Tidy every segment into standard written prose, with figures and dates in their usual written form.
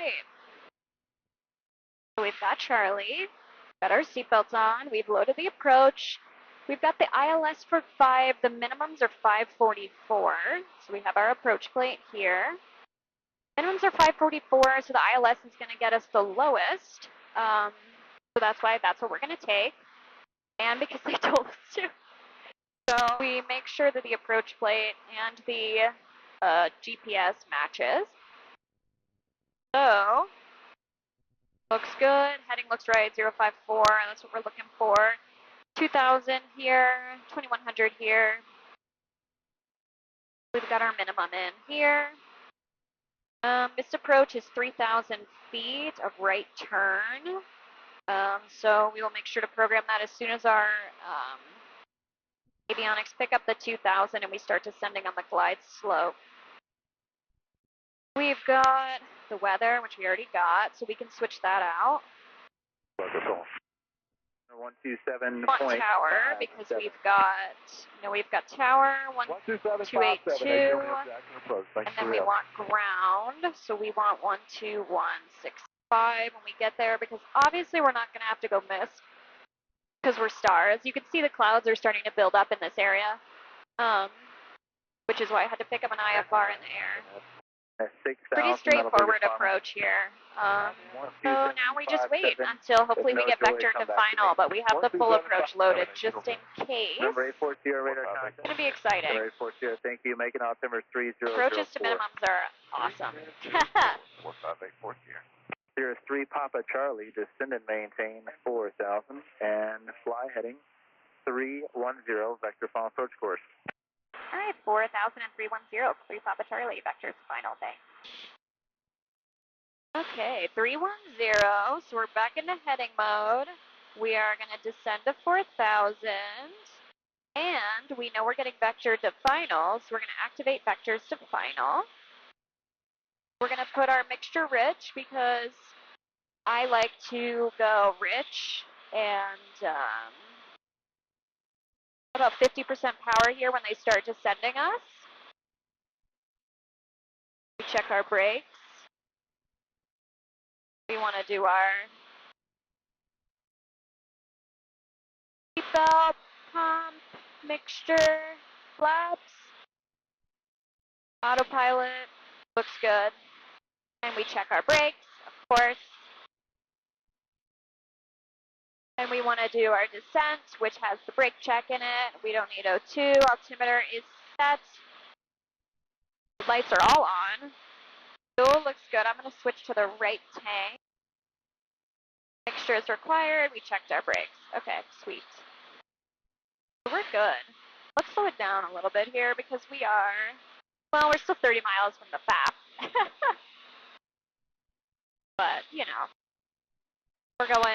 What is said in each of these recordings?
right. So we've got Charlie, got our seatbelts on, we've loaded the approach. We've got the ILS for 5, the minimums are 544. So we have our approach plate here. Minimums are 544, so the ILS is going to get us the lowest. So that's what we're going to take. And because they told us to. So we make sure that the approach plate and the GPS matches. So, looks good. Heading looks right, 054, that's what we're looking for. 2000 here, 2100 here. We've got our minimum in here. This approach is 3,000 feet of right turn. So we will make sure to program that as soon as our avionics pick up the 2000 and we start descending on the glide slope. We've got the weather, which we already got, so we can switch that out. 127. Tower, because we've got tower 1282, and then we want ground, so we want 12165 when we get there, because obviously we're not going to have to go miss, because we're stars. You can see the clouds are starting to build up in this area, which is why I had to pick up an IFR in the air. Pretty straightforward approach here. So now we just wait until hopefully we get vector to final, but we have the full approach loaded just in case. It's going to be exciting. Thank you. Macon altimeter 3004. Approaches to minimums are awesome. 4584 here. 03 Papa Charlie, descend and maintain 4000 and fly heading 310, vector final approach course. All right, 4000 and 310, 3 Papa Charlie, vectors final thing. Okay, 310, so we're back into heading mode. We are going to descend to 4000, and we know we're getting vector to final, so we're going to activate vectors to final. We're going to put our mixture rich because I like to go rich and about 50% power here when they start descending us. We check our brakes. We want to do our seatbelt, pump, mixture, flaps, autopilot, looks good. And we check our brakes, of course. And we want to do our descent, which has the brake check in it. We don't need O2. Altimeter is set. Lights are all on. Fuel looks good. I'm going to switch to the right tank. Mixture is required. We checked our brakes. Okay, sweet. So we're good. Let's slow it down a little bit here because we are, well, we're still 30 miles from the FAP. But, you know, we're going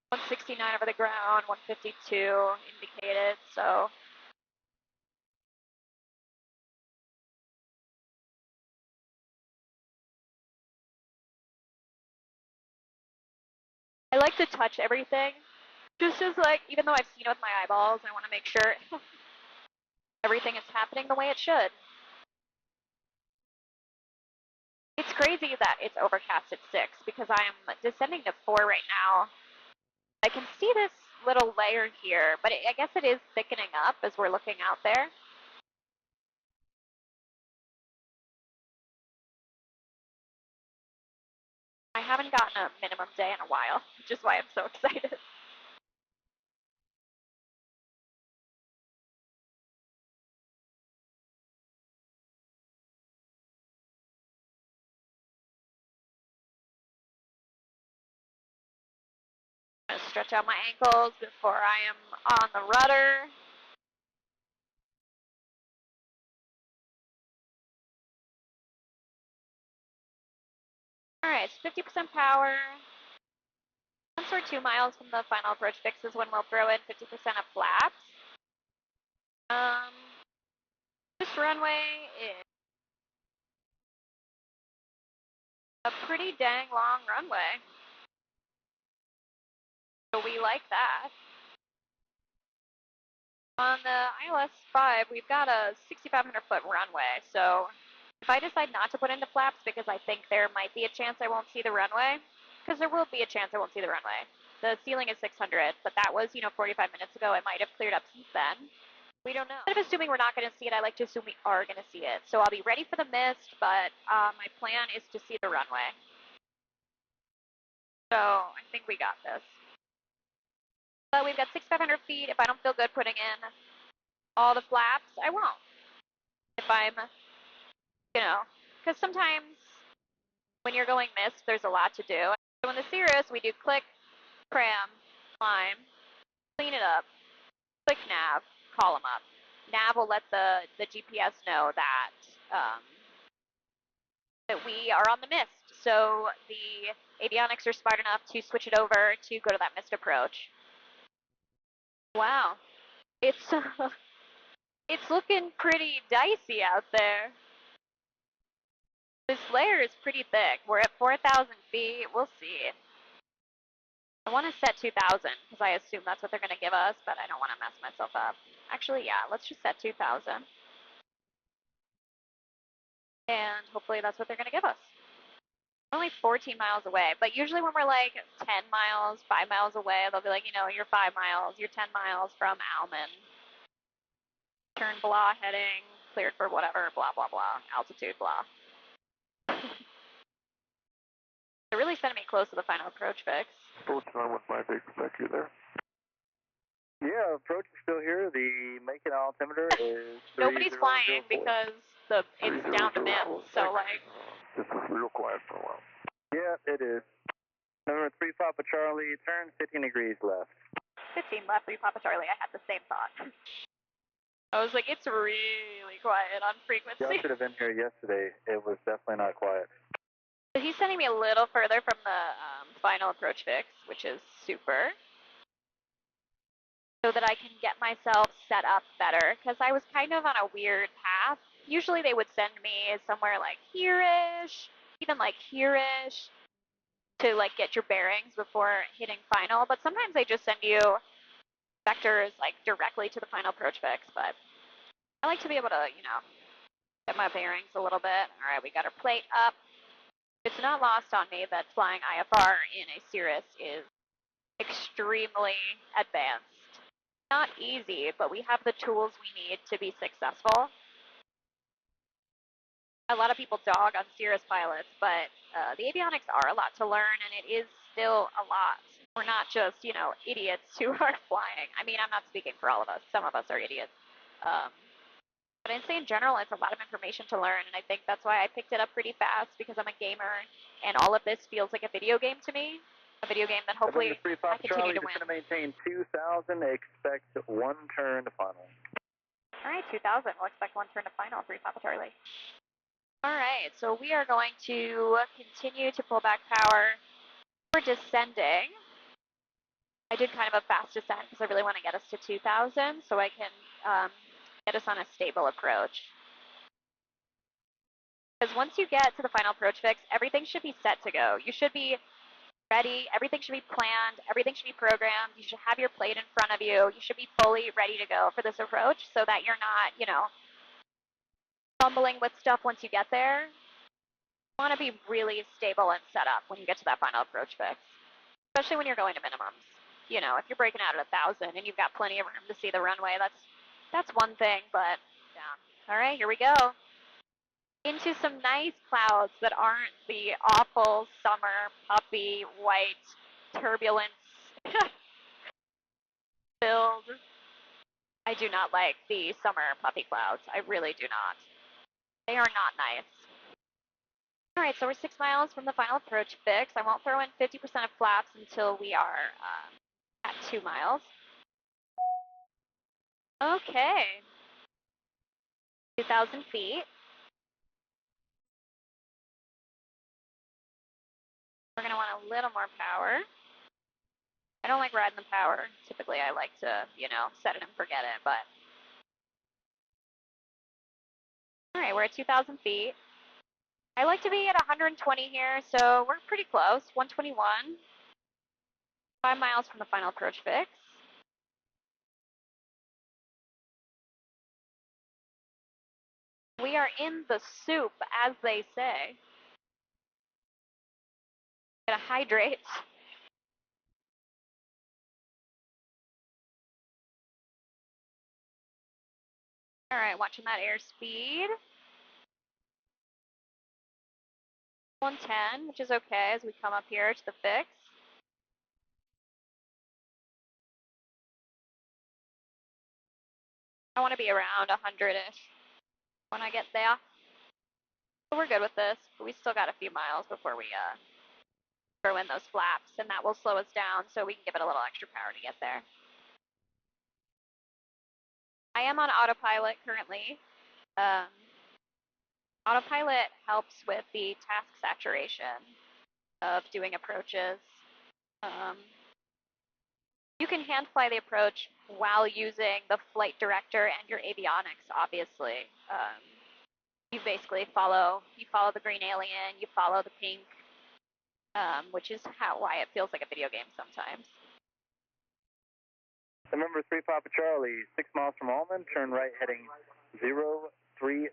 169 over the ground, 152 indicated, so. I like to touch everything, just as like, even though I've seen it with my eyeballs, I want to make sure everything is happening the way it should. It's crazy that it's overcast at 6 because I am descending to 4 right now. I can see this little layer here, but I guess it is thickening up as we're looking out there. I haven't gotten a minimum day in a while, which is why I'm so excited. I'm gonna stretch out my ankles before I am on the rudder. All right, 50% power. Once we're 2 miles from the final approach fix is when we'll throw in 50% of flaps. This runway is a pretty dang long runway. So we like that. On the ILS 5, we've got a 6,500 foot runway, so If I decide not to put in the flaps because I think there might be a chance I won't see the runway, because there will be a chance I won't see the runway. The ceiling is 600, but that was, 45 minutes ago. It might have cleared up since then. We don't know. Instead of assuming we're not going to see it, I like to assume we are going to see it. So I'll be ready for the mist, but my plan is to see the runway. So I think we got this. But we've got 6,500 feet. If I don't feel good putting in all the flaps, I won't. If I'm, because sometimes when you're going mist, there's a lot to do. So in the Cirrus, we do click, cram, climb, clean it up, click nav, column up. Nav will let the GPS know that we are on the mist. So the avionics are smart enough to switch it over to go to that mist approach. Wow, it's it's looking pretty dicey out there. This layer is pretty thick. We're at 4,000 feet. We'll see. I want to set 2,000 because I assume that's what they're going to give us, but I don't want to mess myself up. Actually, yeah, let's just set 2,000. And hopefully that's what they're going to give us. Only 14 miles away, but usually when we're like 10 miles, 5 miles away, they'll be like, you're 5 miles, you're 10 miles from Alman. Turn blah heading, cleared for whatever, blah, blah, blah, altitude, blah. They're really sending me close to the final approach fix. Approach 915, expect you there. Yeah, approach is still here. The Macon altimeter is Nobody's flying because it's down to mist, so like. This is real quiet for a while. Yeah, it is. Number 3 Papa Charlie, turn 15 degrees left. 15 left, 3 Papa Charlie. I had the same thought. I was like, it's really quiet on frequency. Y'all should have been here yesterday. It was definitely not quiet. He's sending me a little further from the final approach fix, which is super. So that I can get myself set up better, because I was kind of on a weird path. Usually they would send me somewhere like here-ish, even like here-ish, to like get your bearings before hitting final, but sometimes they just send you vectors like directly to the final approach fix, but I like to be able to, get my bearings a little bit. All right, we got our plate up. It's not lost on me that flying IFR in a Cirrus is extremely advanced. Not easy, but we have the tools we need to be successful. A lot of people dog on Cirrus pilots, but the avionics are a lot to learn, and it is still a lot. We're not just, idiots who are flying. I mean, I'm not speaking for all of us. Some of us are idiots. But I'd say in general, it's a lot of information to learn, and I think that's why I picked it up pretty fast, because I'm a gamer, and all of this feels like a video game to me. A video game that hopefully I continue to win. Just going to maintain 2,000, expect 1 turn to final. All right, 2,000. We'll expect 1 turn to final, 3 Papa Charlie. All right, so we are going to continue to pull back power. We're descending. I did kind of a fast descent because I really want to get us to 2,000 so I can get us on a stable approach. Because once you get to the final approach fix, everything should be set to go. You should be ready. Everything should be planned. Everything should be programmed. You should have your plate in front of you. You should be fully ready to go for this approach so that you're not, fumbling with stuff once you get there. You want to be really stable and set up when you get to that final approach fix, especially when you're going to minimums. If you're breaking out at 1,000 and you've got plenty of room to see the runway, that's one thing, but yeah. All right, here we go. Into some nice clouds that aren't the awful summer puffy white turbulence filled. I do not like the summer puffy clouds. I really do not. They are not nice. All right, so we're 6 miles from the final approach fix. I won't throw in 50% of flaps until we are at 2 miles. Okay. 2,000 feet. We're going to want a little more power. I don't like riding the power. Typically, I like to, set it and forget it, but. All right, we're at 2,000 feet. I like to be at 120 here, so we're pretty close. 121. 5 miles from the final approach fix. We are in the soup, as they say. Gotta hydrate. All right, watching that airspeed. 110, which is okay as we come up here to the fix. I want to be around 100-ish when I get there. So we're good with this, but we still got a few miles before we throw in those flaps, and that will slow us down so we can give it a little extra power to get there. I am on autopilot currently. Autopilot helps with the task saturation of doing approaches. You can hand fly the approach while using the flight director and your avionics, obviously. You basically follow the green alien, you follow the pink, which is why it feels like a video game sometimes. Number 3 Papa Charlie, 6 miles from Almond, turn right heading 020,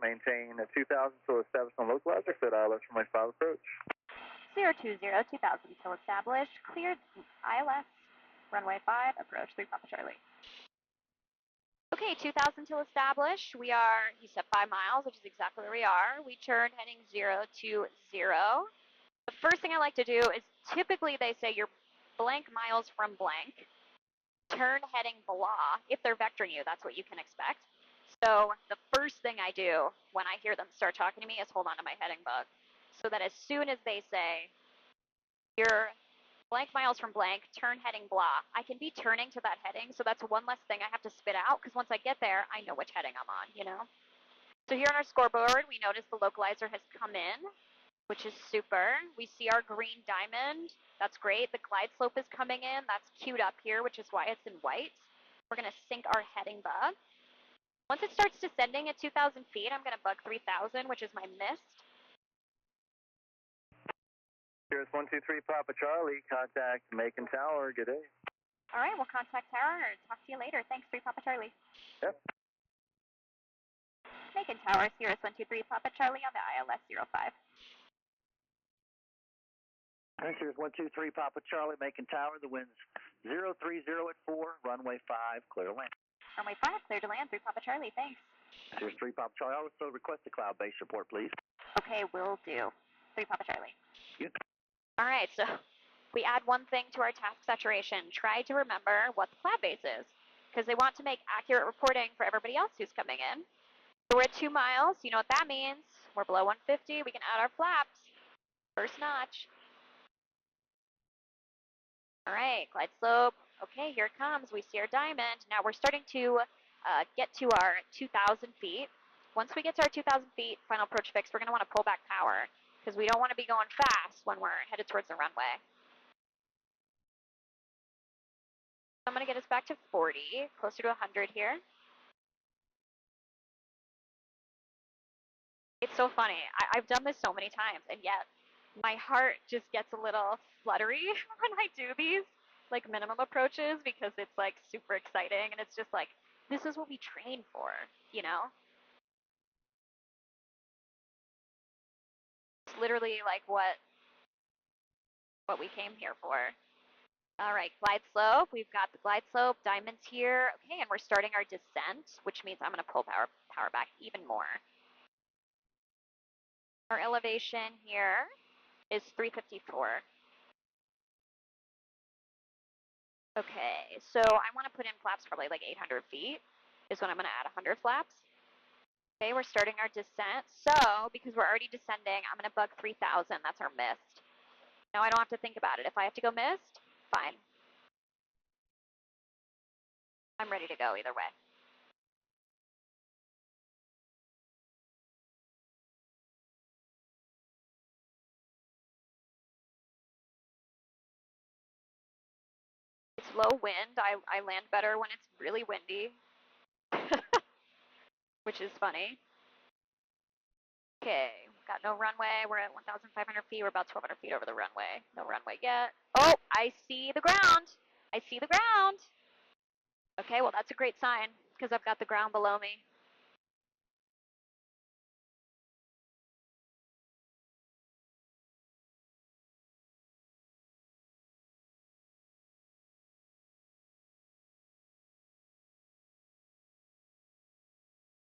maintain 2000 till established on localizer, set ILS for my 5 approach. 020, 2000 till established, cleared ILS, runway 5, approach 3 Papa Charlie. Okay, 2000 till established, we are, he said 5 miles, which is exactly where we are. We turn heading 020. The first thing I like to do is typically they say you're blank miles from blank, turn heading blah. If they're vectoring you, that's what you can expect. So the first thing I do when I hear them start talking to me is hold on to my heading bug, so that as soon as they say you're blank miles from blank, turn heading blah, I can be turning to that heading, so that's one less thing I have to spit out, because once I get there, I know which heading I'm on, you know? So here on our scoreboard, we notice the localizer has come in, which is super. We see our green diamond. That's great. The glide slope is coming in. That's queued up here, which is why it's in white. We're going to sync our heading bug. Once it starts descending at 2,000 feet, I'm going to bug 3,000, which is my mist. Here's 123 Papa Charlie, contact Macon Tower, good day. All right, we'll contact Tower. Talk to you later. Thanks, 3 Papa Charlie. Yep. Macon Tower, Cirrus 123 Papa Charlie on the ILS 05. Here's 123 Papa Charlie, Macon Tower. The wind's 030 at 4, runway 5, clear to land. Runway 5, clear to land, 3 Papa Charlie, thanks. Here's 3 Papa Charlie. Also request a cloud base report, please. Okay, will do. 3 Papa Charlie. Good. All right, so we add one thing to our task saturation. Try to remember what the cloud base is, because they want to make accurate reporting for everybody else who's coming in. So we're at 2 miles. You know what that means. We're below 150. We can add our flaps. First notch. All right, glide slope. Okay, here it comes. We see our diamond. Now we're starting to get to our 2,000 feet. Once we get to our 2,000 feet, final approach fix, we're going to want to pull back power because we don't want to be going fast when we're headed towards the runway. I'm going to get us back to 40, closer to 100 here. It's so funny. I've done this so many times, and yet my heart just gets a little fluttery when I do these like minimum approaches because it's like super exciting and it's just like, this is what we train for, you know? It's literally like what we came here for. All right, glide slope. We've got the glide slope, diamonds here. Okay, and we're starting our descent, which means I'm going to pull power back even more. Our elevation here is 354. Okay, so I want to put in flaps probably like 800 feet is when I'm going to add 100 flaps. Okay, we're starting our descent. So, because we're already descending, I'm going to bug 3,000. That's our mist. Now I don't have to think about it. If I have to go mist, fine. I'm ready to go either way. It's low wind. I land better when it's really windy, which is funny. Okay, got no runway. We're at 1,500 feet. We're about 1,200 feet over the runway. No runway yet. Oh, I see the ground. I see the ground. Okay, well, that's a great sign because I've got the ground below me.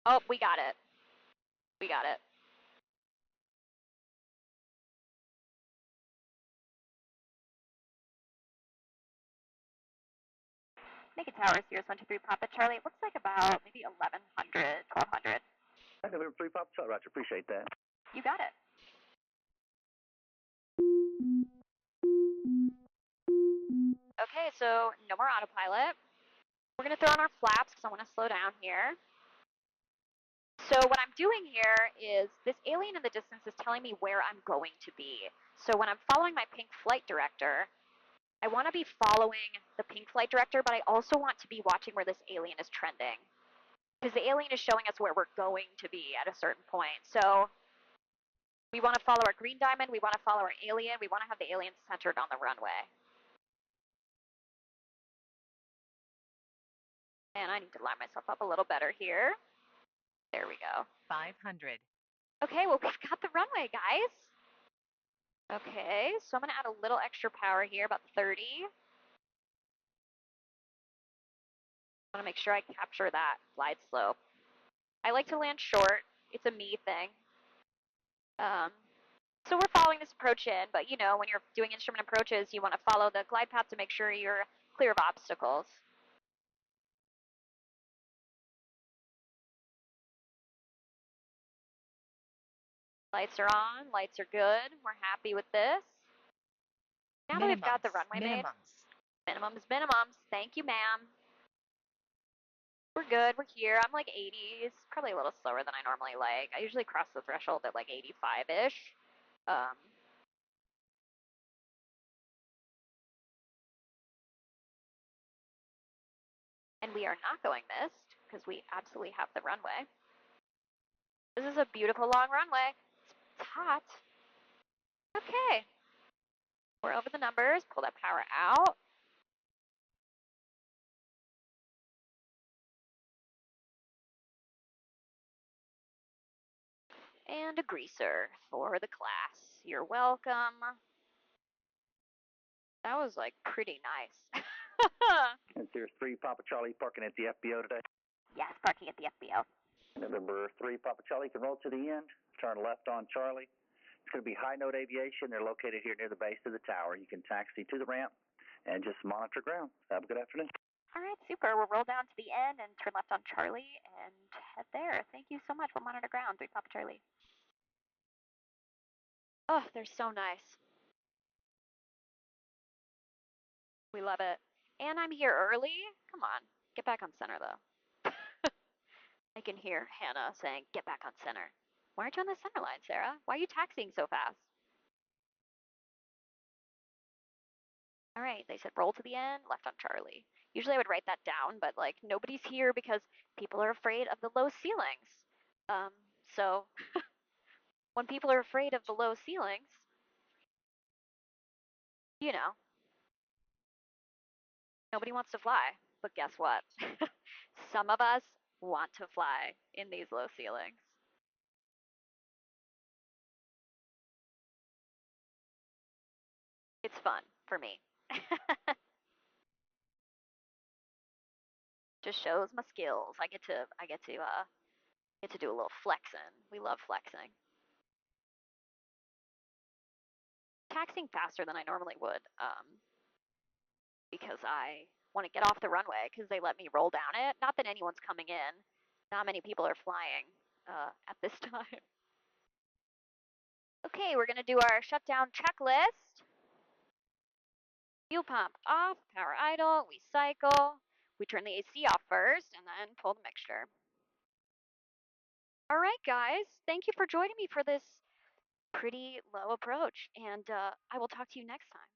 Oh, we got it. We got it. Macon Tower, Sirius 123 Papa Charlie. It looks like about maybe 1100, 1200. November 3 Papa Charlie, Roger. Appreciate that. You got it. Okay, so no more autopilot. We're going to throw on our flaps because I want to slow down here. So what I'm doing here is this alien in the distance is telling me where I'm going to be. So when I'm following my pink flight director, I want to be following the pink flight director, but I also want to be watching where this alien is trending. Because the alien is showing us where we're going to be at a certain point. So we want to follow our green diamond, we want to follow our alien, we want to have the alien centered on the runway. And I need to line myself up a little better here. There we go. 500. Okay, well, we've got the runway, guys. Okay, so I'm going to add a little extra power here, about 30. I want to make sure I capture that glide slope. I like to land short. It's a me thing. So we're following this approach in, but you know, when you're doing instrument approaches, you want to follow the glide path to make sure you're clear of obstacles. Lights are on, lights are good. We're happy with this. Now that we've got the runway made, minimums. Thank you, ma'am. We're good, we're here. I'm like 80s, probably a little slower than I normally like. I usually cross the threshold at like 85-ish. And we are not going missed because we absolutely have the runway. This is a beautiful long runway. It's hot. Okay. We're over the numbers. Pull that power out. And a greaser for the class. You're welcome. That was like pretty nice. And Sirius 3 Papa Charlie parking at the FBO today. Yes, parking at the FBO. November 3 Papa Charlie can roll to the end. Turn left on Charlie. It's going to be High Note Aviation. They're located here near the base of the tower. You can taxi to the ramp and just monitor ground. Have a good afternoon. All right, super. We'll roll down to the end and turn left on Charlie and head there. Thank you so much. We'll monitor ground. 3 Papa Charlie. Oh, they're so nice. We love it. And I'm here early. Come on. Get back on center, though. I can hear Hannah saying, get back on center. Why aren't you on the center line, Sarah? Why are you taxiing so fast? All right, they said roll to the end, left on Charlie. Usually I would write that down, but like nobody's here because people are afraid of the low ceilings. So when people are afraid of the low ceilings, you know, nobody wants to fly. But guess what? Some of us want to fly in these low ceilings. It's fun for me. Just shows my skills. I get to do a little flexing. We love flexing. Taxiing faster than I normally would, because I want to get off the runway because they let me roll down it. Not that anyone's coming in. Not many people are flying at this time. Okay, we're going to do our shutdown checklist. Fuel pump off, power idle, we cycle. We turn the AC off first and then pull the mixture. All right, guys, thank you for joining me for this pretty low approach, and I will talk to you next time.